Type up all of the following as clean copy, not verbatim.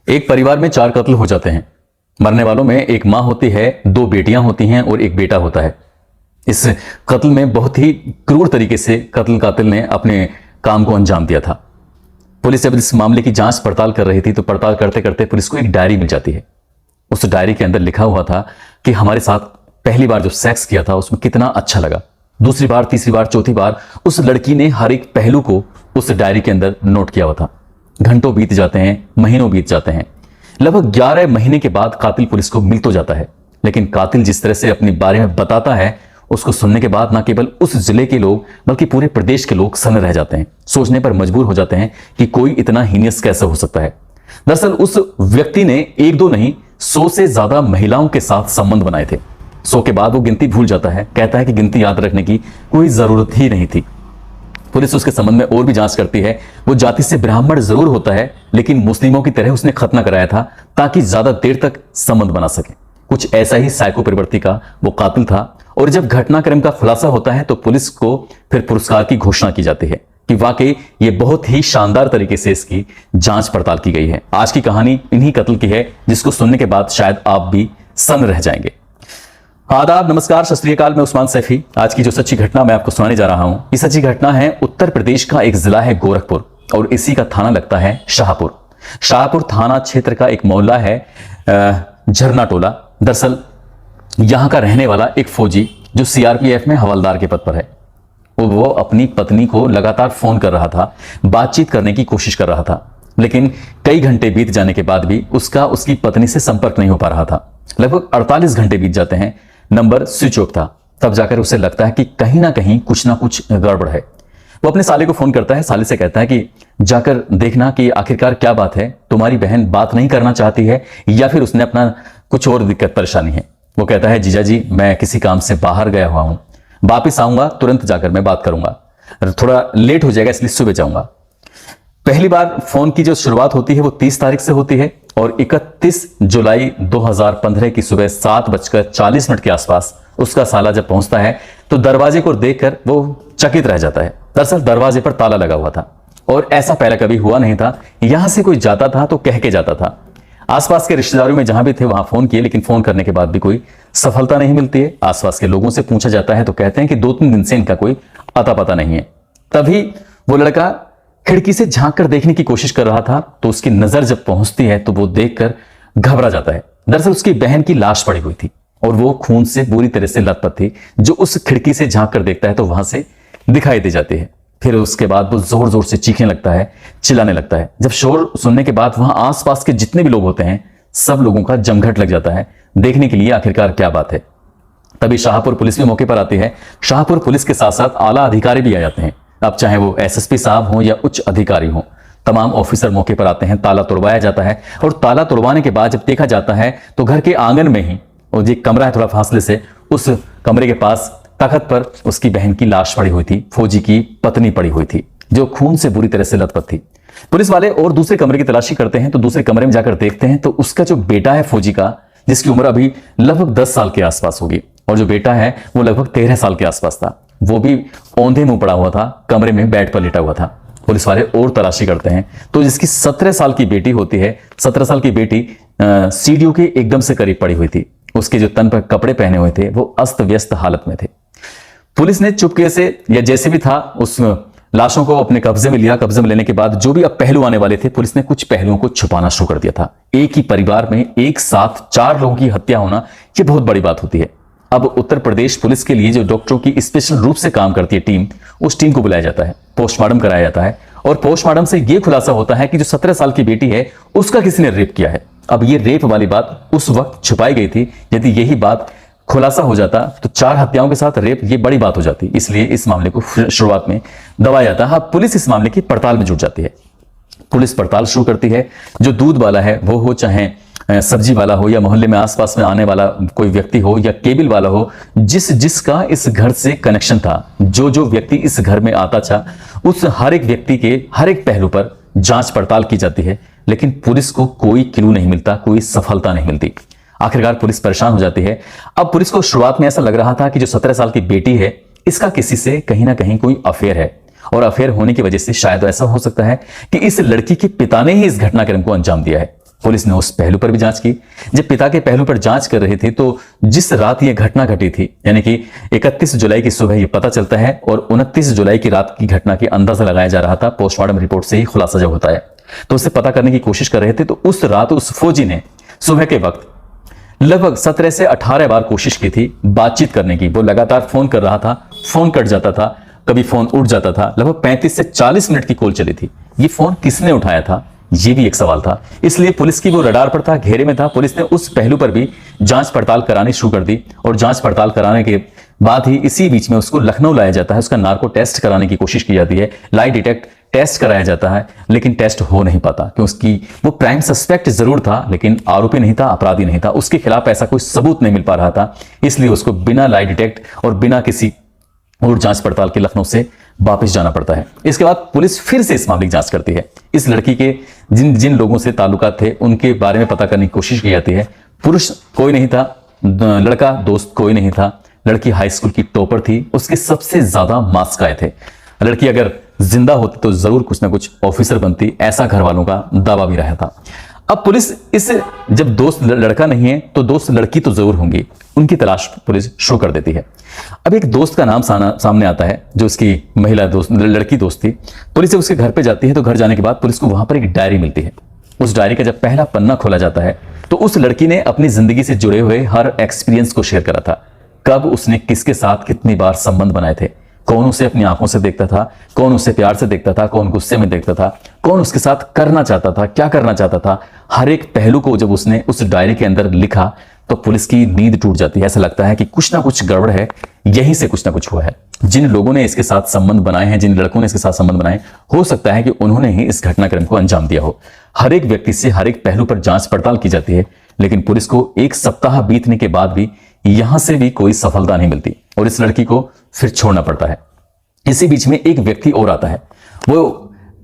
एक परिवार में 4 कत्ल हो जाते हैं। मरने वालों में एक मां होती है, 2 बेटियां होती हैं और एक बेटा होता है। इस कत्ल में बहुत ही क्रूर तरीके से कातिल ने अपने काम को अंजाम दिया था। पुलिस जब इस मामले की जांच पड़ताल कर रही थी तो पड़ताल करते करते पुलिस को एक डायरी मिल जाती है। उस डायरी के अंदर लिखा हुआ था कि हमारे साथ पहली बार जो सेक्स किया था उसमें कितना अच्छा लगा, दूसरी बार, तीसरी बार, चौथी बार उस लड़की ने हर एक पहलू को उस डायरी के अंदर नोट किया हुआ था। घंटों बीत जाते हैं, महीनों बीत जाते हैं। लगभग 11 महीने के बाद कातिल पुलिस को मिल तो जाता है, लेकिन कातिल जिस तरह से अपने बारे में बताता है उसको सुनने के बाद न केवल उस जिले के लोग बल्कि पूरे प्रदेश के लोग सन्न रह जाते हैं, सोचने पर मजबूर हो जाते हैं कि कोई इतना हीनियस कैसे हो सकता है। दरअसल उस व्यक्ति ने 1-2 नहीं 100 से ज्यादा महिलाओं के साथ संबंध बनाए थे। 100 के बाद वो गिनती भूल जाता है, कहता है कि गिनती याद रखने की कोई जरूरत ही नहीं थी। पुलिस उसके संबंध में और भी जांच करती है। वो जाति से ब्राह्मण जरूर होता है, लेकिन मुस्लिमों की तरह उसने खतना कराया था ताकि ज्यादा देर तक संबंध बना सके। कुछ ऐसा ही साइको प्रवृत्ति का वो कातिल था। और जब घटनाक्रम का खुलासा होता है तो पुलिस को फिर पुरस्कार की घोषणा की जाती है कि वाकई ये बहुत ही शानदार तरीके से इसकी जांच पड़ताल की गई है। आज की कहानी इन्हीं कत्ल की है जिसको सुनने के बाद शायद आप भी सन्न रह जाएंगे। आदाब, नमस्कार, सत श्री अकाल। मैं उस्मान सैफी। आज की जो सच्ची घटना मैं आपको सुनाने जा रहा हूं, ये सच्ची घटना है उत्तर प्रदेश का एक जिला है गोरखपुर और इसी का थाना लगता है शाहपुर। शाहपुर थाना क्षेत्र का एक मोहल्ला है झरना टोला। दरअसल यहां का रहने वाला एक फौजी जो सीआरपीएफ में हवलदार के पद पर है, वो अपनी पत्नी को लगातार फोन कर रहा था, बातचीत करने की कोशिश कर रहा था, लेकिन कई घंटे बीत जाने के बाद भी उसकी पत्नी से संपर्क नहीं हो पा रहा था। लगभग 48 घंटे बीत जाते हैं, नंबर स्विच ऑफ था। तब जाकर उसे लगता है कि कहीं ना कहीं कुछ ना कुछ गड़बड़ है। वो अपने साले को फोन करता है, साले से कहता है कि जाकर देखना कि आखिरकार क्या बात है, तुम्हारी बहन बात नहीं करना चाहती है या फिर उसने अपना कुछ और दिक्कत परेशानी है। वो कहता है, जीजा जी मैं किसी काम से बाहर गया हुआ हूं, वापिस आऊंगा तुरंत जाकर मैं बात करूंगा, थोड़ा लेट हो जाएगा इसलिए सुबह जाऊंगा। पहली बार फोन की जो शुरुआत होती है वो 30 तारीख से होती है और 31 जुलाई 2015 की सुबह 7:40 के आसपास उसका साला जब पहुंचता है तो दरवाजे को देखकर वो चकित रह जाता है। दरअसल दरवाजे पर ताला लगा हुआ था और ऐसा पहले कभी हुआ नहीं था। यहां से कोई जाता था तो कह के जाता था। आसपास के रिश्तेदारों में जहां भी थे वहां फोन किए, लेकिन फोन करने के बाद भी कोई सफलता नहीं मिलती है। आसपास के लोगों से पूछा जाता है तो कहते हैं कि 2-3 दिन से इनका कोई अता पता नहीं है। तभी वो लड़का खिड़की से झांक कर देखने की कोशिश कर रहा था तो उसकी नजर जब पहुंचती है तो वो देखकर घबरा जाता है। दरअसल उसकी बहन की लाश पड़ी हुई थी और वो खून से बुरी तरह से लथपथ थी, जो उस खिड़की से झांक कर देखता है तो वहां से दिखाई दे जाती है। फिर उसके बाद वो जोर जोर से चीखने लगता है, चिल्लाने लगता है। जब शोर सुनने के बाद वहां आसपास के जितने भी लोग होते हैं सब लोगों का जमघट लग जाता है देखने के लिए आखिरकार क्या बात है। तभी शाहपुर पुलिस भी मौके पर आती है। शाहपुर पुलिस के साथ साथ आला अधिकारी भी आ जाते हैं। अब चाहे वो एसएसपी साहब हों या उच्च अधिकारी हों, तमाम ऑफिसर मौके पर आते हैं। ताला तोड़वाया जाता है और ताला तोड़वाने के बाद जब देखा जाता है तो घर के आंगन में ही और जो कमरा है थोड़ा फासले से, उस कमरे के पास तख्त पर उसकी बहन की लाश पड़ी हुई थी, फौजी की पत्नी पड़ी हुई थी जो खून से बुरी तरह से लथपथ थी। पुलिस वाले और दूसरे कमरे की तलाशी करते हैं तो दूसरे कमरे में जाकर देखते हैं तो उसका जो बेटा है फौजी का, जिसकी उम्र अभी लगभग 10 साल के आसपास होगी, और जो बेटा है वो लगभग 13 साल के आसपास था, वो भी औंधे मुंह पड़ा हुआ था, कमरे में बेड पर लेटा हुआ था। पुलिस वाले और तलाशी करते हैं तो जिसकी 17 साल की बेटी होती है, 17 साल की बेटी सीढ़ियों के एकदम से करीब पड़ी हुई थी। उसके जो तन पर कपड़े पहने हुए थे वो अस्त व्यस्त हालत में थे। पुलिस ने चुपके से या जैसे भी था उस लाशों को अपने कब्जे में लिया। कब्जे में लेने के बाद जो भी अब पहलू आने वाले थे, पुलिस ने कुछ पहलुओं को छुपाना शुरू कर दिया था। एक ही परिवार में एक साथ 4 लोगों की हत्या होना ये बहुत बड़ी बात होती है। अब उत्तर प्रदेश पुलिस के लिए जो डॉक्टरों की स्पेशल रूप से काम करती है टीम, उस टीम को बुलाया जाता है, पोस्टमार्टम कराया जाता है और पोस्टमार्टम से यह खुलासा होता है कि जो 17 साल की बेटी है उसका किसी ने रेप किया है। अब ये रेप वाली बात उस वक्त छुपाई गई थी। यदि यही बात खुलासा हो जाता तो 4 हत्याओं के साथ रेप ये बड़ी बात हो जाती, इसलिए इस मामले को शुरुआत में दबाया जाता है। पुलिस इस मामले की पड़ताल में जुट जाती है। पुलिस पड़ताल शुरू करती है। जो दूध वाला है वो हो, चाहे सब्जी वाला हो या मोहल्ले में आसपास में आने वाला कोई व्यक्ति हो या केबल वाला हो, जिसका इस घर से कनेक्शन था, जो व्यक्ति इस घर में आता था, उस हर एक व्यक्ति के हर एक पहलू पर जांच पड़ताल की जाती है। लेकिन पुलिस को कोई क्लू नहीं मिलता, कोई सफलता नहीं मिलती। आखिरकार पुलिस परेशान हो जाती है। अब पुलिस को शुरुआत में ऐसा लग रहा था कि जो 17 साल की बेटी है इसका किसी से कहीं ना कहीं कोई अफेयर है, और अफेयर होने की वजह से शायद ऐसा हो सकता है कि इस लड़की के पिता ने ही इस घटनाक्रम को अंजाम दिया है। पुलिस ने उस पहलू पर भी जांच की। जब पिता के पहलू पर जांच कर रही थी तो जिस रात यह घटना घटी थी, यानी कि 31 जुलाई की सुबह यह पता चलता है और 29 जुलाई की रात की घटना की अंदाजा लगाया जा रहा था। पोस्टमार्टम रिपोर्ट से ही खुलासा जब होता है तो उसे पता करने की कोशिश कर रहे थे। तो उस रात उस फौजी ने सुबह के वक्त लगभग 17 से 18 बार कोशिश की थी बातचीत करने की। वो लगातार फोन कर रहा था, फोन कट जाता था, कभी फोन उठ जाता था। लगभग 35 से 40 मिनट की कॉल चली थी। ये फोन किसने उठाया था, ये भी एक सवाल था। इसलिए पुलिस की वो रडार पर था, घेरे में था। पुलिस ने उस पहलू पर भी जांच पड़ताल करानी शुरू कर दी और जांच पड़ताल कराने के बाद ही इसी बीच में उसको लखनऊ लाया जाता है। उसका नार्को टेस्ट कराने की कोशिश की जाती है, लाई डिटेक्ट टेस्ट कराया जाता है, लेकिन टेस्ट हो नहीं पाता क्योंकि उसकी वो प्राइम सस्पेक्ट जरूर था लेकिन आरोपी नहीं था, अपराधी नहीं था। उसके खिलाफ ऐसा कोई सबूत नहीं मिल पा रहा था, इसलिए उसको बिना लाई डिटेक्ट और बिना किसी और जांच पड़ताल के लखनऊ से वापस जाना पड़ता है। इसके बाद पुलिस फिर से इस मामले की जांच करती है। इस लड़की के जिन जिन लोगों से ताल्लुकात थे उनके बारे में पता करने की कोशिश की जाती है। पुरुष कोई नहीं था, लड़का दोस्त कोई नहीं था। लड़की हाई स्कूल की टॉपर थी, उसके सबसे ज्यादा मार्क्स आए थे। लड़की अगर जिंदा होती तो जरूर कुछ ना कुछ ऑफिसर बनती, ऐसा घर वालों का दावा भी रहा था। अब पुलिस इस जब दोस्त लड़का नहीं है तो दोस्त लड़की तो जरूर होंगी, उनकी तलाश पुलिस शुरू कर देती है। अब एक दोस्त का नाम सामने आता है जो उसकी महिला दोस्त लड़की दोस्त थी। पुलिस जब उसके घर पे जाती है तो घर जाने के बाद पुलिस को वहां पर एक डायरी मिलती है। उस डायरी का जब पहला पन्ना खोला जाता है तो उस लड़की ने अपनी जिंदगी से जुड़े हुए हर एक्सपीरियंस को शेयर करा था। कब उसने किसके साथ कितनी बार संबंध बनाए थे, कौन उसे अपनी आंखों से देखता था, कौन उसे प्यार से देखता था, कौन गुस्से में देखता था, कौन उसके साथ करना चाहता था, क्या करना चाहता था। हर एक पहलू को जब उसने उस डायरी के अंदर लिखा तो पुलिस की नींद टूट जाती है। ऐसा लगता है कि कुछ ना कुछ गड़बड़ है, यहीं से कुछ ना कुछ हुआ है। जिन लोगों ने इसके साथ संबंध बनाए हैं, जिन लड़कों ने इसके साथ संबंध बनाए, हो सकता है कि उन्होंने ही इस घटनाक्रम को अंजाम दिया हो। हर एक व्यक्ति से हर एक पहलू पर जांच पड़ताल की जाती है, लेकिन पुलिस को 1 सप्ताह बीतने के बाद भी यहां से भी कोई सफलता नहीं मिलती और इस लड़की को फिर छोड़ना पड़ता है। इसी बीच में एक व्यक्ति और आता है। वो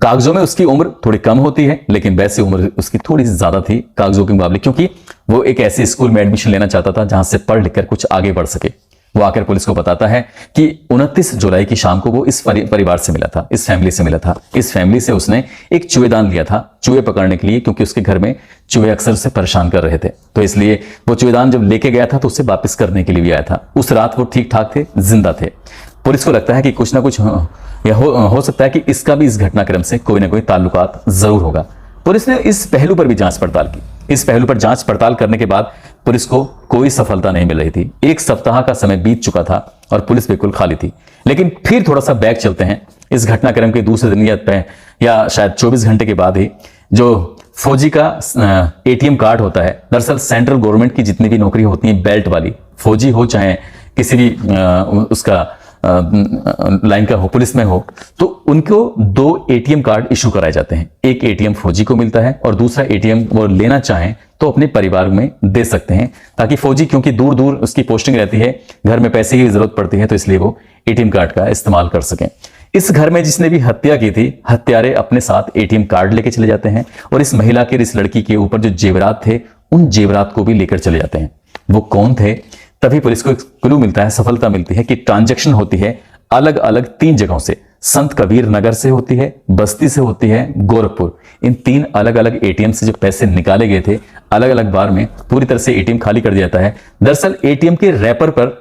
कागजों में उसकी उम्र थोड़ी कम होती है लेकिन वैसे उम्र उसकी थोड़ी ज्यादा थी कागजों के मुकाबले, क्योंकि वो एक ऐसे स्कूल में एडमिशन लेना चाहता था जहां से पढ़ लिखकर कुछ आगे बढ़ सके। वो आकर पुलिस को बताता है कि 29 जुलाई की शाम को वो इस परिवार से मिला था, इस फैमिली से मिला था। इस फैमिली से उसने एक चूहेदान लिया था चूहे पकड़ने के लिए, क्योंकि उसके घर में चूहे अक्सर से परेशान कर रहे थे। तो इसलिए वो चूहेदान जब लेके गया था तो उसे वापस करने के लिए भी आया था। उस रात वो ठीक ठाक थे, जिंदा थे। पुलिस को लगता है कि कुछ ना कुछ हो सकता है कि इसका भी इस घटनाक्रम से कोई ना कोई ताल्लुकात जरूर होगा। पुलिस ने इस पहलू पर भी जांच पड़ताल की। इस पहलू पर जांच पड़ताल करने के बाद पुलिस को कोई सफलता नहीं मिल रही थी। 1 सप्ताह का समय बीत चुका था और पुलिस बिल्कुल खाली थी। लेकिन फिर थोड़ा सा बैक चलते हैं। इस घटनाक्रम के दूसरे दिन या शायद 24 घंटे के बाद ही जो फौजी का ATM कार्ड होता है, दरअसल सेंट्रल गवर्नमेंट की जितनी भी नौकरी होती है बेल्ट वाली, फौजी हो चाहे किसी भी उसका लाइन का हो, पुलिस में हो, तो उनको 2 ATM कार्ड इशू कराए जाते हैं। एक ATM फौजी को मिलता है और दूसरा ATM वो लेना चाहें तो अपने परिवार में दे सकते हैं, ताकि फौजी, क्योंकि दूर दूर उसकी पोस्टिंग रहती है, घर में पैसे की जरूरत पड़ती है, तो इसलिए वो ATM कार्ड का इस्तेमाल कर सकें। इस घर में जिसने भी हत्या की थी, हत्यारे अपने साथ ATM कार्ड लेके चले जाते हैं और इस महिला के, इस लड़की के ऊपर जो जेवरात थे उन जेवरात को भी लेकर चले जाते हैं। वो कौन थे? तभी पुलिस को एक क्लू मिलता है, सफलता मिलती है कि ट्रांजैक्शन होती है अलग अलग 3 जगहों से। संत कबीर नगर से होती है, बस्ती से होती है, गोरखपुर। इन 3 अलग अलग ATM से जो पैसे निकाले गए थे अलग अलग बार में, पूरी तरह से ATM खाली कर दिया जाता है। दरअसल ATM के रैपर पर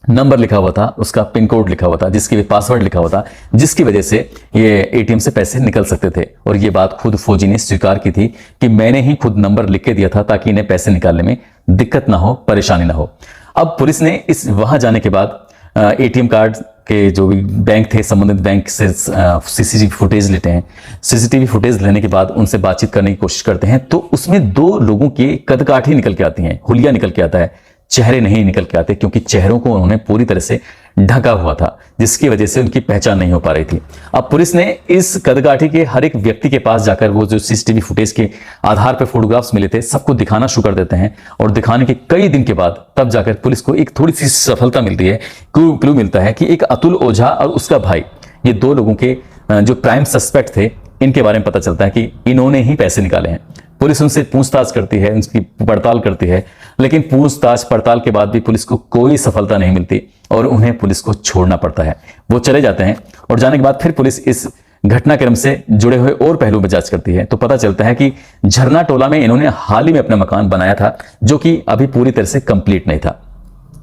नंबर लिखा हुआ था, उसका पिन कोड लिखा हुआ था, जिसके भी पासवर्ड लिखा हुआ था, जिसकी वजह से ये ATM से पैसे निकल सकते थे। और ये बात खुद फौजी ने स्वीकार की थी कि मैंने ही खुद नंबर लिख के दिया था ताकि इन्हें पैसे निकालने में दिक्कत ना हो, परेशानी ना हो। अब पुलिस ने इस वहां जाने के बाद ATM कार्ड के जो भी बैंक थे, संबंधित बैंक से CCTV फुटेज लेते हैं। CCTV फुटेज लेने के बाद उनसे बातचीत करने की कोशिश करते हैं तो उसमें 2 लोगों के कदकाठी निकल के आती हैं, हुलिया निकल के आता है, चेहरे नहीं निकल के आते, क्योंकि चेहरों को उन्होंने पूरी तरह से ढका हुआ था, जिसकी वजह से उनकी पहचान नहीं हो पा रही थी। अब पुलिस ने इस कदकाठी के हर एक व्यक्ति के पास जाकर वो जो CCTV फुटेज के आधार पर फोटोग्राफ्स मिले थे सबको दिखाना शुरू कर देते हैं और दिखाने के कई दिन के बाद तब जाकर पुलिस को एक थोड़ी सी सफलता मिलती है। क्लू मिलता है कि एक अतुल ओझा और उसका भाई, ये 2 लोगों के जो प्राइम सस्पेक्ट थे, इनके बारे में पता चलता है कि इन्होंने ही पैसे निकाले हैं। पुलिस उनसे पूछताछ करती है, उनकी पड़ताल करती है, लेकिन पूछताछ पड़ताल के बाद भी पुलिस को कोई सफलता नहीं मिलती और उन्हें पुलिस को छोड़ना पड़ता है। वो चले जाते हैं और जाने के बाद फिर पुलिस इस घटनाक्रम से जुड़े हुए और पहलू में जांच करती है तो पता चलता है कि झरना टोला में इन्होंने हाल ही में अपना मकान बनाया था, जो कि अभी पूरी तरह से कंप्लीट नहीं था।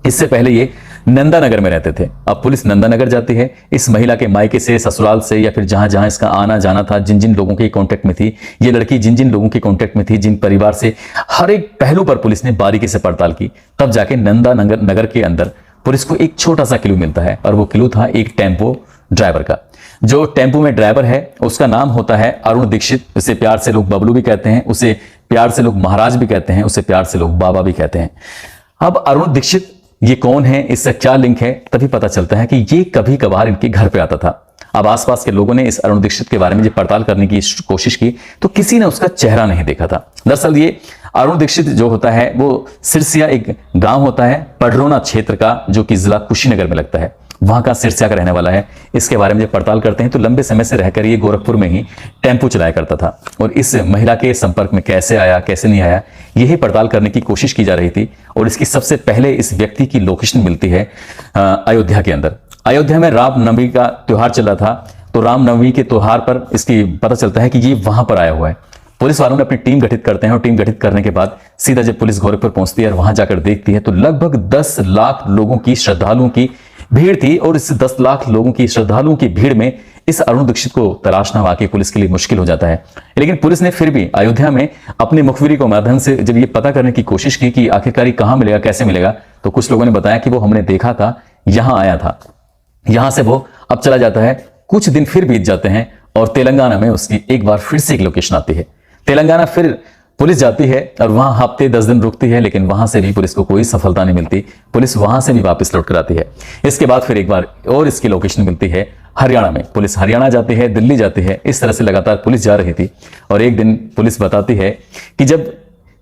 इससे पहले ये नंदानगर में रहते थे। अब पुलिस नंदानगर जाती है। इस महिला के मायके से, ससुराल से, या फिर जहां जहां इसका आना जाना था, जिन जिन लोगों के कांटेक्ट में थी ये लड़की, जिन जिन लोगों के कांटेक्ट में थी, जिन परिवार से, हर एक पहलू पर पुलिस ने बारीकी से पड़ताल की। तब जाके नंदानगर के अंदर पुलिस को एक छोटा सा क्लू मिलता है, और वो क्लू था एक टेम्पो ड्राइवर का। जो टेम्पो में ड्राइवर है उसका नाम होता है अरुण दीक्षित। उसे प्यार से लोग बबलू भी कहते हैं, उसे प्यार से लोग महाराज भी कहते हैं, उसे प्यार से लोग बाबा भी कहते हैं। अब अरुण दीक्षित ये कौन है, इससे क्या लिंक है, तभी पता चलता है कि ये कभी कभार इनके घर पे आता था। अब आसपास के लोगों ने इस अरुण दीक्षित के बारे में जब पड़ताल करने की कोशिश की तो किसी ने उसका चेहरा नहीं देखा था। दरअसल ये अरुण दीक्षित जो होता है वो सिरसिया एक गांव होता है पडरौना क्षेत्र का, जो कि जिला कुशीनगर में लगता है, वहां का सिरसिया का रहने वाला है। इसके बारे में जब पड़ताल करते हैं तो लंबे समय से रहकर ये गोरखपुर में ही टेम्पो चलाया करता था, और इस महिला के संपर्क में कैसे आया कैसे नहीं आया यही पड़ताल करने की कोशिश की जा रही थी। और इसकी सबसे पहले इस व्यक्ति की लोकेशन मिलती है अयोध्या के अंदर। अयोध्या में रामनवमी का त्योहार चल रहा था, तो रामनवमी के त्योहार पर इसकी पता चलता है कि ये वहां पर आया हुआ है। पुलिस वालों ने अपनी टीम गठित करते हैं, और टीम गठित करने के बाद सीधा जब पुलिस गोरखपुर पहुंचती है और वहां जाकर देखती है तो लगभग 10 लाख लोगों की, श्रद्धालुओं की भीड़ थी। और इस 10 लाख लोगों की, श्रद्धालुओं की भीड़ में इस अरुण दीक्षित को तलाशना वाकई पुलिस के लिए मुश्किल हो जाता है। लेकिन पुलिस ने फिर भी अयोध्या में अपनी मुखबिरी को माध्यम से जब ये पता करने की कोशिश की कि आखिरकार कहां मिलेगा, कैसे मिलेगा, तो कुछ लोगों ने बताया कि वो हमने देखा था, यहां आया था। यहां से वो अब चला जाता है। कुछ दिन फिर बीत जाते हैं और तेलंगाना में उसकी एक बार फिर से एक लोकेशन आती है। तेलंगाना फिर पुलिस जाती है और वहां हफ्ते 10 दिन रुकती है, लेकिन वहां से भी पुलिस को कोई सफलता नहीं मिलती। पुलिस वहां से भी वापस लौट कर आती है। इसके बाद फिर एक बार और इसकी लोकेशन मिलती है हरियाणा में। पुलिस हरियाणा जाती है, दिल्ली जाती है, इस तरह से लगातार पुलिस जा रही थी। और एक दिन पुलिस बताती है कि जब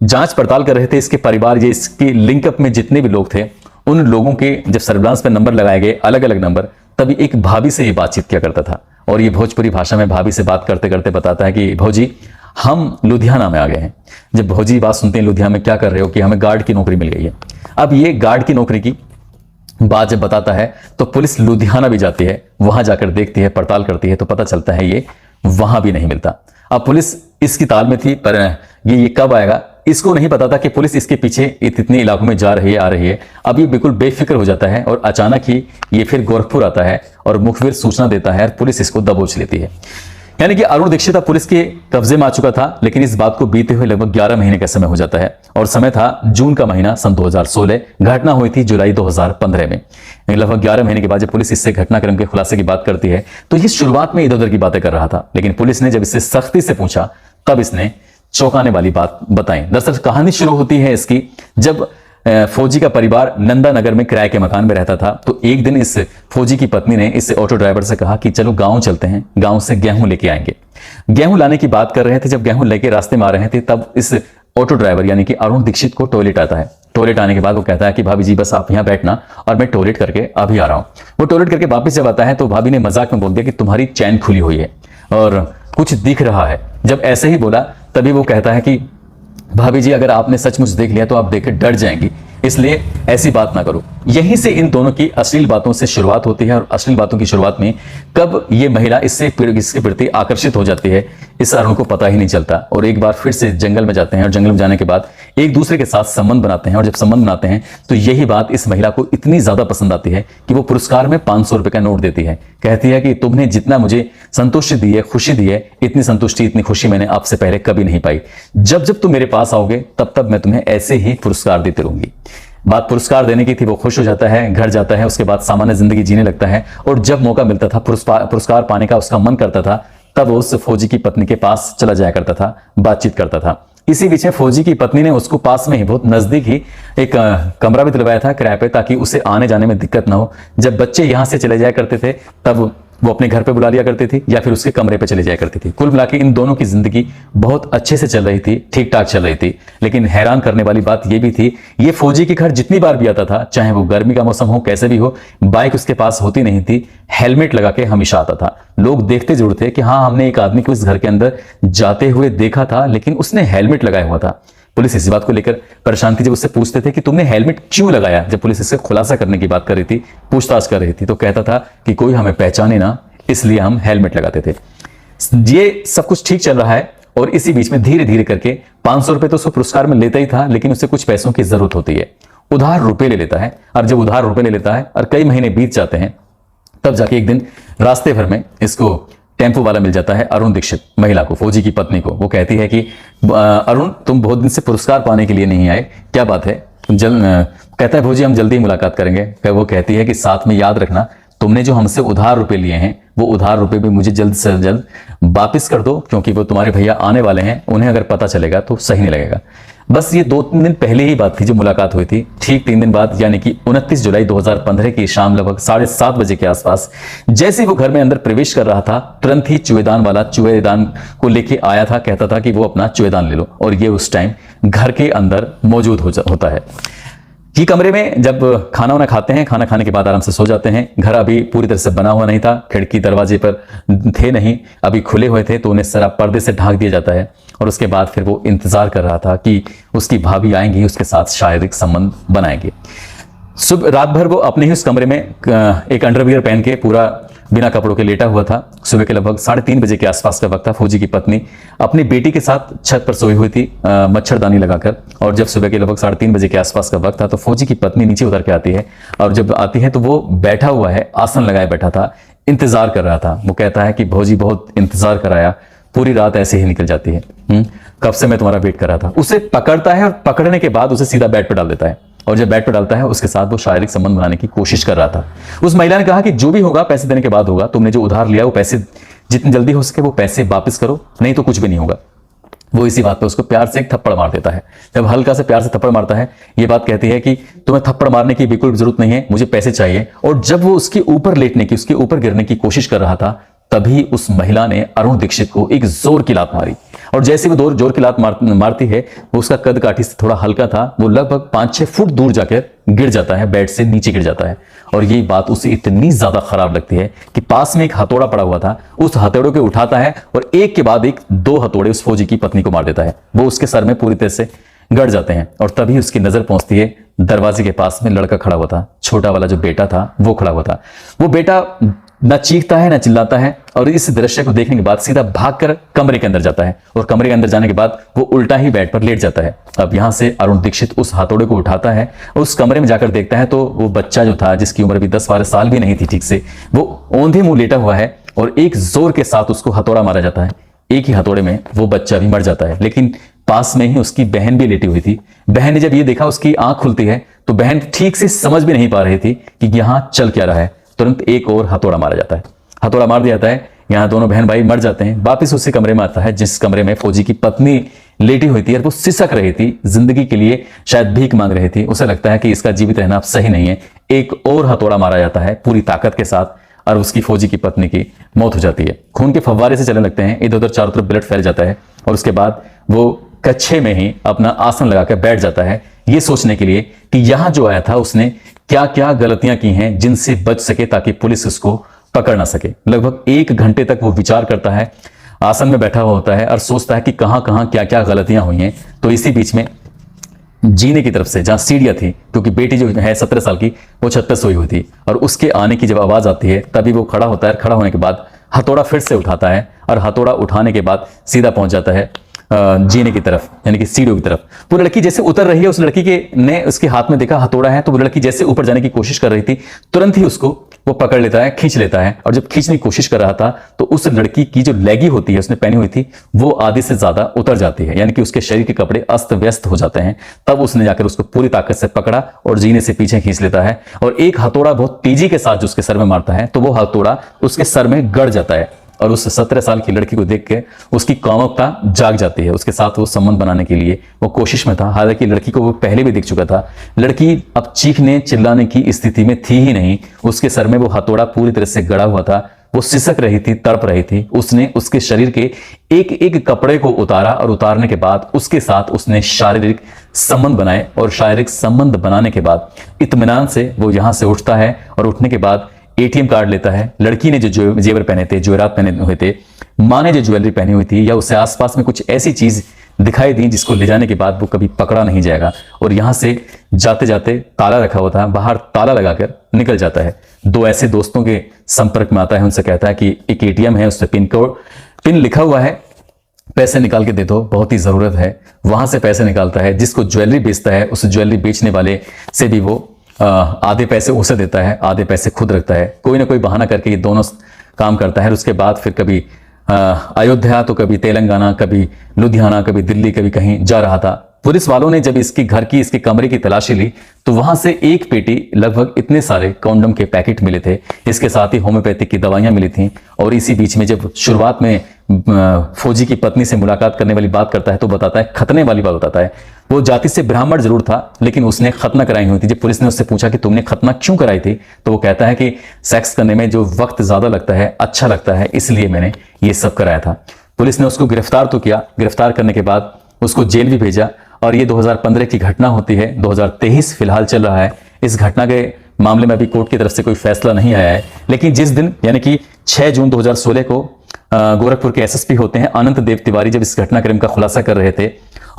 जांच पड़ताल कर रहे थे इसके परिवार, ये इसके लिंकअप में जितने भी लोग थे, उन लोगों के जब सर्विलांस पर नंबर लगाए गए, अलग अलग नंबर, तभी एक भाभी से ये बातचीत किया करता था। और ये भोजपुरी भाषा में भाभी से बात करते करते बताता है कि भौजी हम लुधियाना में आ गए हैं। जब भौजी बात सुनते हैं लुधियाना में क्या कर रहे हो, कि हमें गार्ड की नौकरी मिल गई है। अब ये गार्ड की नौकरी की बात जब बताता है तो पुलिस लुधियाना भी जाती है, वहां जाकर देखती है, पड़ताल करती है, तो पता चलता है ये वहां भी नहीं मिलता। अब पुलिस इसकी ताल में थी, पर ये कब आएगा इसको नहीं पता था कि पुलिस इसके पीछे इतने इलाकों में जा रही है, आ रही है। अब ये बिल्कुल बेफिक्र हो जाता है और अचानक ही ये फिर गोरखपुर आता है और मुखबिर सूचना देता है और पुलिस इसको दबोच लेती है। यानी कि अरुण दीक्षित पुलिस के कब्जे में आ चुका था, लेकिन इस बात को बीते हुए लगभग 11 महीने का समय हो जाता है और समय था जून का महीना सन 2016। घटना हुई थी जुलाई 2015 में। लगभग 11 महीने के बाद जब पुलिस इससे घटनाक्रम के खुलासे की बात करती है तो ये शुरुआत में इधर उधर की बातें कर रहा था, लेकिन पुलिस ने जब इससे सख्ती से पूछा तब इसने चौंकाने वाली बात बताई। दरअसल कहानी शुरू होती है इसकी जब फौजी का परिवार नंदानगर में किराए के मकान में रहता था। तो एक दिन इस फौजी की पत्नी ने इस ऑटो ड्राइवर से कहा कि चलो गांव चलते हैं, गांव से गेहूं लेके आएंगे। गेहूं लाने की बात कर रहे थे, जब गेहूं लेके रास्ते में आ रहे थे तब इस ऑटो ड्राइवर यानी कि अरुण दीक्षित को टॉयलेट आता है। टॉयलेट आने के बाद वो कहता है कि भाभी जी बस आप यहाँ बैठना और मैं टॉयलेट करके अभी आ रहा हूँ। वो टॉयलेट करके वापस जब आता है तो भाभी ने मजाक में बोल दिया कि तुम्हारी चैन खुली हुई है और कुछ दिख रहा है। जब ऐसे ही बोला तभी वो कहता है कि भाभी जी अगर आपने सचमुच देख लिया तो आप देख डर जाएंगी, इसलिए ऐसी बात ना करो। यहीं से इन दोनों की अश्लील बातों से शुरुआत होती है और अश्लील बातों की शुरुआत में कब ये महिला इसके प्रति आकर्षित हो जाती है इस अरुण को पता ही नहीं चलता। और एक बार फिर से जंगल में जाते हैं और जंगल में जाने के बाद एक दूसरे के साथ संबंध बनाते हैं और जब संबंध बनाते हैं तो यही बात इस महिला को इतनी ज्यादा पसंद आती है कि वो पुरस्कार में 500 रुपए का नोट देती है। कहती है कि तुमने जितना मुझे संतुष्टि दी है, खुशी दी है, इतनी संतुष्टि इतनी खुशी मैंने आपसे पहले कभी नहीं पाई। जब जब तुम मेरे पास आओगे तब तब मैं तुम्हें ऐसे ही पुरस्कार देती रहूंगी। बात पुरस्कार देने की थी, वो खुश हो जाता है, घर जाता है, उसके बाद सामान्य जिंदगी जीने लगता है। और जब मौका मिलता था पुरस्कार पाने का, उसका मन करता था, तब उस फौजी की पत्नी के पास चला जाया करता था, बातचीत करता था। इसी बीच फौजी की पत्नी ने उसको पास में ही बहुत नजदीक ही एक कमरा भी दिलवाया था किराए पे, ताकि उसे आने जाने में दिक्कत ना हो। जब बच्चे यहां से चले जाया करते थे तब वो अपने घर पे बुला लिया करती थी या फिर उसके कमरे पे चले जाया करती थी। कुल मिलाकर इन दोनों की जिंदगी बहुत अच्छे से चल रही थी, ठीक ठाक चल रही थी। लेकिन हैरान करने वाली बात यह भी थी, ये फौजी के घर जितनी बार भी आता था, चाहे वो गर्मी का मौसम हो, कैसे भी हो, बाइक उसके पास होती नहीं थी, हेलमेट लगा के हमेशा आता था। लोग देखते जरूर थे कि हाँ हमने एक आदमी को इस घर के अंदर जाते हुए देखा था, लेकिन उसने हेलमेट लगाया हुआ था। पुलिस इसी बात को लेकर परेशान थी। जब उससे पूछते थे कि तुमने हेलमेट क्यों लगाया, जब पुलिस इससे खुलासा करने की बात कर रही थी, पूछताछ कर रही थी, तो कहता था कि कोई हमें पहचाने ना, इसलिए हम हेलमेट लगाते थे। ये सब कुछ ठीक चल रहा है और इसी बीच में धीरे धीरे करके 500 रुपए तो उसको पुरस्कार में लेता ही था, लेकिन उसे कुछ पैसों की जरूरत होती है। उधार रुपए ले लेता है, और जब उधार रुपए ले लेता है और कई महीने बीत जाते हैं, तब जाके एक दिन रास्ते भर में इसको टेम्पो वाला मिल जाता है, अरुण दीक्षित, महिला को, फौजी की पत्नी को। वो कहती है कि अरुण, तुम बहुत दिन से पुरस्कार पाने के लिए नहीं आए, क्या बात है? कहता है फौजी, हम जल्दी मुलाकात करेंगे। फिर वो कहती है कि साथ में याद रखना, तुमने जो हमसे उधार रुपए लिए हैं वो उधार रुपए भी मुझे जल्द से जल्द वापिस कर दो, क्योंकि वो तुम्हारे भैया आने वाले हैं, उन्हें अगर पता चलेगा तो सही नहीं लगेगा। बस ये 2-3 दिन पहले ही बात थी जो मुलाकात हुई थी। ठीक 3 दिन बाद यानी कि 29 जुलाई 2015 की शाम लगभग 7:30 बजे के आसपास जैसे वो घर में अंदर प्रवेश कर रहा था, तुरंत ही चूहेदान वाला चूहेदान को लेके आया था। कहता था कि वो अपना चूहेदान ले लो, और ये उस टाइम घर के अंदर मौजूद होता है। ये कमरे में जब खाना वाना खाते हैं, खाना खाने के बाद आराम से सो जाते हैं। घर अभी पूरी तरह से बना हुआ नहीं था, खिड़की दरवाजे पर थे नहीं, अभी खुले हुए थे, तो उन्हें सारा पर्दे से ढक दिया जाता है। और उसके बाद फिर वो इंतजार कर रहा था कि उसकी भाभी आएंगी, उसके साथ शारीरिक संबंध बनाएंगे। सुबह रात भर वो अपने ही उस कमरे में एक अंडरवियर पहन के पूरा बिना कपड़ों के लेटा हुआ था। सुबह के लगभग 3:30 बजे के आसपास का वक्त था। फौजी की पत्नी अपनी बेटी के साथ छत पर सोई हुई थी मच्छरदानी लगाकर, और जब सुबह के लगभग 3:30 बजे के आसपास का वक्त था तो फौजी की पत्नी नीचे उतर के आती है, और जब आती है तो वो बैठा हुआ है, आसन लगाए बैठा था, इंतजार कर रहा था। वो कहता है कि भौजी बहुत इंतजार कराया, पूरी रात ऐसे ही निकल जाती है, कब से मैं तुम्हारा वेट कर रहा था। उसे पकड़ता है और पकड़ने के बाद उसे सीधा बेड पर डाल देता है, और जब बेड पर डालता है उसके साथ वो शारीरिक संबंध बनाने की कोशिश कर रहा था। उस महिला ने कहा कि जो भी होगा पैसे देने के बाद होगा, तुमने जो उधार लिया वो पैसे जितनी जल्दी हो सके वो पैसे वापस करो, नहीं तो कुछ भी नहीं होगा। वो इसी बात पे उसको प्यार से एक थप्पड़ मार देता है। जब हल्का से प्यार से थप्पड़ मारता है, ये बात कहती है कि तुम्हें थप्पड़ मारने की बिल्कुल जरूरत नहीं है, मुझे पैसे चाहिए। और जब वो उसके ऊपर लेटने की, उसके ऊपर गिरने की कोशिश कर रहा था, तभी उस महिला ने अरुण दीक्षित को एक जोर की लात मारी। और जैसे वो जोर की लात मारती है, वो उसका कद काठी से थोड़ा हल्का था, वो लगभग 5-6 फुट दूर जाकर गिर जाता है, बेड से नीचे गिर जाता है। और ये बात उसे इतनी ज्यादा खराब लगती है कि पास में एक हथौड़ा पड़ा हुआ था, उस हथौड़े को उठाता है और एक के बाद एक 2 हथौड़े उस फौजी की पत्नी को मार देता है। वो उसके सर में पूरी तरह से गड़ जाते हैं। और तभी उसकी नजर पहुंचती है दरवाजे के पास में लड़का खड़ा हुआ था, छोटा वाला जो बेटा था वो खड़ा हुआ था। वो बेटा ना चीखता है ना चिल्लाता है, और इस दृश्य को देखने के बाद सीधा भागकर कमरे के अंदर जाता है, और कमरे के अंदर जाने के बाद वो उल्टा ही बेड पर लेट जाता है। अब यहां से अरुण दीक्षित उस हथौड़े को उठाता है, उस कमरे में जाकर देखता है तो वो बच्चा जो था, जिसकी उम्र भी 10-12 साल भी नहीं थी ठीक से, वो औंधे मुंह लेटा हुआ है, और एक जोर के साथ उसको हथौड़ा मारा जाता है। एक ही हथौड़े में वो बच्चा भी मर जाता है। लेकिन पास में ही उसकी बहन भी लेटी हुई थी। बहन ने जब ये देखा, उसकी आंख खुलती है, तो बहन ठीक से समझ भी नहीं पा रही थी कि यहां चल क्या रहा है। तुरंत एक और हथौड़ा मारा जाता है, हथौड़ा मार दिया जाता है। यहाँ दोनों बहन भाई मर जाते हैं। वापिस उसी कमरे में आता है जिस कमरे में फौजी की पत्नी लेटी हुई थी, और वो सिसक रही थी, जिंदगी के लिए शायद भीख मांग रही थी। उसे लगता है कि इसका जीवित रहना अब सही नहीं है। एक और हथौड़ा मारा जाता है पूरी ताकत के साथ, और उसकी फौजी की पत्नी की मौत हो जाती है। खून के फव्वारे से चलने लगते हैं, इधर उधर चारों तरफ ब्लड फैल जाता है, और उसके बाद वो कच्छे में ही अपना आसन लगाकर बैठ जाता है, ये सोचने के लिए कि यहां जो आया था उसने क्या क्या गलतियां की हैं जिनसे बच सके, ताकि पुलिस उसको पकड़ ना सके। लगभग 1 घंटे तक वो विचार करता है, आसन में बैठा हुआ होता है और सोचता है कि कहां कहां क्या क्या गलतियां हुई हैं। तो इसी बीच में जीने की तरफ से, जहां सीढ़ियां थी, क्योंकि बेटी जो है 17 साल की, वो छत पर सोई हुई थी, और उसके आने की जब आवाज आती है तभी वो खड़ा होता है। खड़ा होने के बाद हथौड़ा फिर से उठाता है, और हथौड़ा उठाने के बाद सीधा पहुंच जाता है जीने की तरफ, यानी कि सीढ़ियों की तरफ। वो लड़की जैसे उतर रही है, उस लड़की के ने उसके हाथ में देखा हथौड़ा है, तो वो लड़की जैसे ऊपर जाने की कोशिश कर रही थी, तुरंत ही उसको वो पकड़ लेता है, खींच लेता है। और जब खींचने की कोशिश कर रहा था तो उस लड़की की जो लेगी होती है, उसने पहनी हुई थी, वो आधे से ज्यादा उतर जाती है, यानी कि उसके शरीर के कपड़े अस्त व्यस्त हो जाते हैं। तब उसने जाकर उसको पूरी ताकत से पकड़ा और जीने से पीछे खींच लेता है, और एक हथौड़ा बहुत तेजी के साथ जो उसके सर में मारता है, तो वो हथौड़ा उसके सर में गड़ जाता है। और उस 17 साल की लड़की को देख के उसकी कामुकता जाग जाती है। उसके साथ वो संबंध बनाने के लिए वो कोशिश में था। हालांकि लड़की को वो पहले भी देख चुका था। लड़की अब चीखने चिल्लाने की स्थिति में थी ही नहीं। उसके सर में वो हथौड़ा पूरी तरह से गड़ा हुआ था। वो सिसक रही थी, तड़प रही थी। उसने उसके शरीर के एक एक कपड़े को उतारा, और उतारने के बाद उसके साथ उसने शारीरिक संबंध बनाए, और शारीरिक संबंध बनाने के बाद इत्मीनान से वो यहां से उठता है, और उठने के बाद एटीएम कार्ड लेता है। लड़की ने जो जेवर पहने थे, जेवरात पहने हुए थे, मां ने जो ज्वेलरी पहनी हुई थी, या उससे आसपास में कुछ ऐसी चीज दिखाई दी जिसको ले जाने के बाद वो कभी पकड़ा नहीं जाएगा। और यहां से जाते जाते ताला रखा हुआ था, बाहर ताला लगाकर निकल जाता है। 2 ऐसे दोस्तों के संपर्क में आता है, उनसे कहता है कि एक एटीएम है, उससे पिन कोड पिन लिखा हुआ है, पैसे निकाल के दे दो, बहुत ही जरूरत है। वहां से पैसे निकालता है, जिसको ज्वेलरी बेचता है उस ज्वेलरी बेचने वाले से भी वो आधे पैसे उसे देता है, आधे पैसे खुद रखता है। कोई ना कोई बहाना करके ये दोनों काम करता है। उसके बाद फिर कभी अयोध्या तो कभी तेलंगाना, कभी लुधियाना, कभी दिल्ली, कभी कहीं जा रहा था। पुलिस वालों ने जब इसके घर की, इसके कमरे की तलाशी ली तो वहां से एक पेटी लगभग इतने सारे कॉन्डम के पैकेट मिले थे। इसके साथ ही होम्योपैथिक की दवाइयां मिली थीं। और इसी बीच में जब शुरुआत में फौजी की पत्नी से मुलाकात करने वाली बात करता है तो बताता है, खतने वाली बात बताता है। वो जाति से ब्राह्मण जरूर था लेकिन उसने खतना कराई हुई थी। जब पुलिस ने उससे पूछा कि तुमने खतना क्यों कराई थी तो वो कहता है कि सेक्स करने में जो वक्त ज्यादा लगता है, अच्छा लगता है, इसलिए मैंने ये सब कराया था। पुलिस ने उसको गिरफ्तार तो किया, गिरफ्तार करने के बाद उसको जेल भी भेजा। और ये 2015 की घटना होती है, 2023 फिलहाल चल रहा है। इस घटना के मामले में अभी कोर्ट की तरफ से कोई फैसला नहीं आया है। लेकिन जिस दिन यानी कि 6 जून 2016 को गोरखपुर के एसएसपी होते हैं अनंत देव तिवारी, जब इस घटनाक्रम का खुलासा कर रहे थे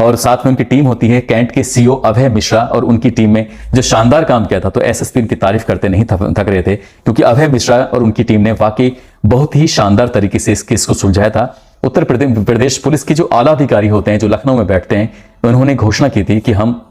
और साथ में उनकी टीम होती है कैंट के सीओ अभय मिश्रा और उनकी टीम में जो शानदार काम किया था, तो एसएसपी इनकी तारीफ करते नहीं थक रहे थे, क्योंकि अभय मिश्रा और उनकी टीम ने वाकई बहुत ही शानदार तरीके से इस केस को सुलझाया था। उत्तर प्रदेश पुलिस के जो आला अधिकारी होते हैं, जो लखनऊ में बैठते हैं, उन्होंने घोषणा की थी कि हम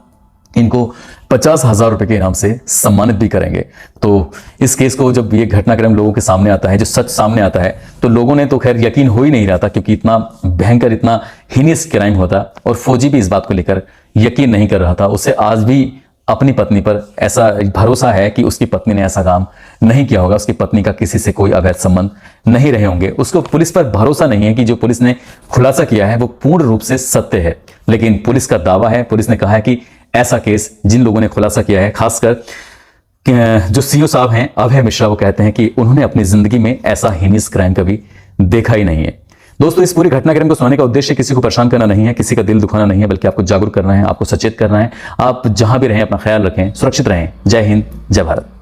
इनको 50,000 रुपए के इनाम से सम्मानित भी करेंगे। तो इस केस को जब ये घटनाक्रम लोगों के सामने आता है, जो सच सामने आता है, तो लोगों ने तो खैर यकीन हो ही नहीं रहा था, क्योंकि इतना भयंकर, इतना हीनियस क्राइम होता। और फौजी भी इस बात को लेकर यकीन नहीं कर रहा था। उसे आज भी अपनी पत्नी पर ऐसा भरोसा है कि उसकी पत्नी ने ऐसा काम नहीं किया होगा, उसकी पत्नी का किसी से कोई अवैध संबंध नहीं रहे होंगे। उसको पुलिस पर भरोसा नहीं है कि जो पुलिस ने खुलासा किया है वो पूर्ण रूप से सत्य है। लेकिन पुलिस का दावा है, पुलिस ने कहा है कि ऐसा केस जिन लोगों ने खुलासा किया है, खासकर जो सीओ साहब हैं अभय मिश्रा, वो कहते हैं कि उन्होंने अपनी जिंदगी में ऐसा हीनियस क्राइम कभी देखा ही नहीं है। दोस्तों, इस पूरी घटनाक्रम को सुनाने का उद्देश्य किसी को परेशान करना नहीं है, किसी का दिल दुखाना नहीं है, बल्कि आपको जागरूक करना है, आपको सचेत करना है। आप जहां भी रहें अपना ख्याल रखें, सुरक्षित रहें। जय हिंद, जय भारत।